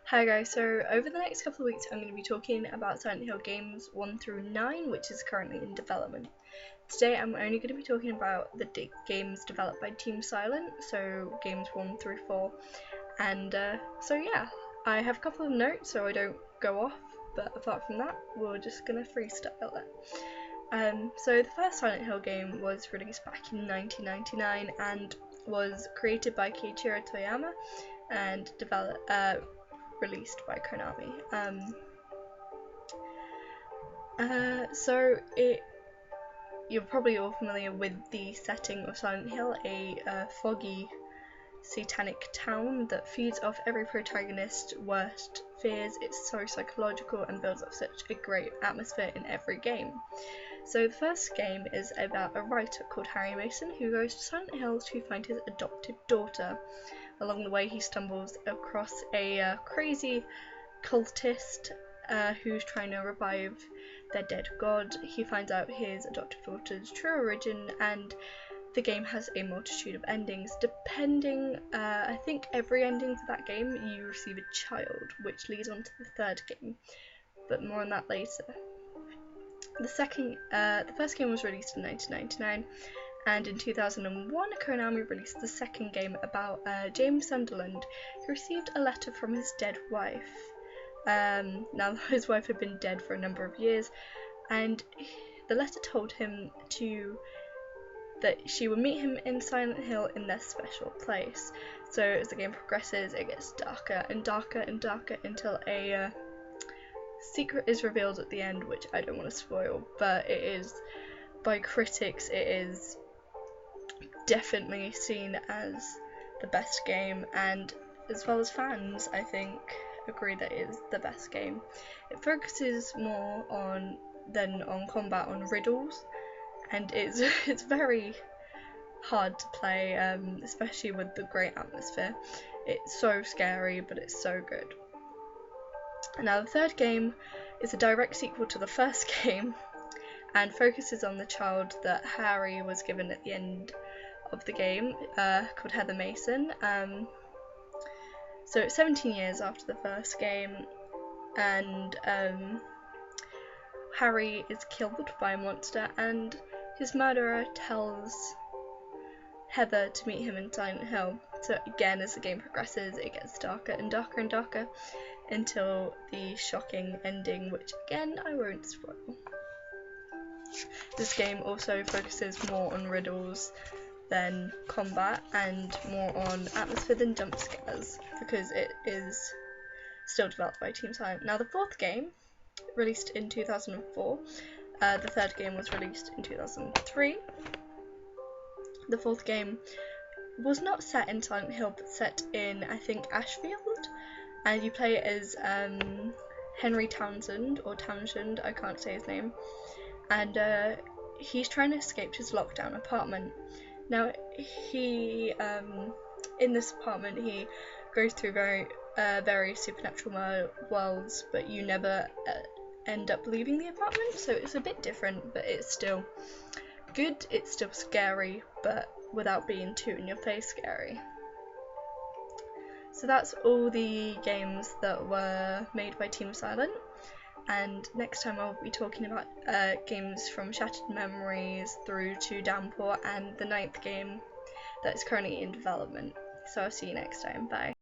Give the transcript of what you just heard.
Hi guys, so over the next couple of weeks I'm going to be talking about Silent Hill games 1 through 9, which is currently in development. Today I'm only going to be talking about the games developed by Team Silent, so games 1 through 4. And so yeah, I have a couple of notes so I don't go off, but apart from that, we're just going to freestyle it. So the first Silent Hill game was released back in 1999 and was created by Keiichiro Toyama and released by Konami. You're probably all familiar with the setting of Silent Hill, a foggy, satanic town that feeds off every protagonist's worst fears. It's so psychological and builds up such a great atmosphere in every game. So the first game is about a writer called Harry Mason who goes to Silent Hill to find his adopted daughter. Along the way he stumbles across a crazy cultist who's trying to revive their dead god. He finds out his adopted daughter's true origin, and the game has a multitude of endings. Depending, I think every ending for that game you receive a child, which leads on to the third game, but more on that later. The first game was released in 1999, and in 2001 Konami released the second game about James Sunderland, who received a letter from his dead wife. Now his wife had been dead for a number of years, and the letter told him that she would meet him in Silent Hill in their special place. So as the game progresses, it gets darker and darker and darker until a secret is revealed at the end, which I don't want to spoil, but it is, by critics, it is definitely seen as the best game, and as well as fans, I think, agree that it is the best game. It focuses more on combat, on riddles, and it's very hard to play, especially with the great atmosphere. It's so scary, but it's so good. Now the third game is a direct sequel to the first game and focuses on the child that Harry was given at the end of the game, called Heather Mason. So it's 17 years after the first game, and Harry is killed by a monster, and his murderer tells Heather to meet him in Silent Hill. So again, as the game progresses, it gets darker and darker and darker until the shocking ending, which again I won't spoil. This game also focuses more on riddles than combat, and more on atmosphere than jump scares, because it is still developed by Team Silent. Now the fourth game, released in 2004, the third game was released in 2003. The fourth game was not set in Silent Hill, but set in, I think, Ashfield, and you play as Henry Townsend, I can't say his name, and he's trying to escape his lockdown apartment. Now he, in this apartment, he goes through very supernatural worlds, but you never end up leaving the apartment, so it's a bit different, but it's still good. It's still scary, but without being too in your face scary. So that's all the games that were made by Team Silent, and next time I'll be talking about games from Shattered Memories through to Downpour and the 9th game that is currently in development. So I'll see you next time. Bye.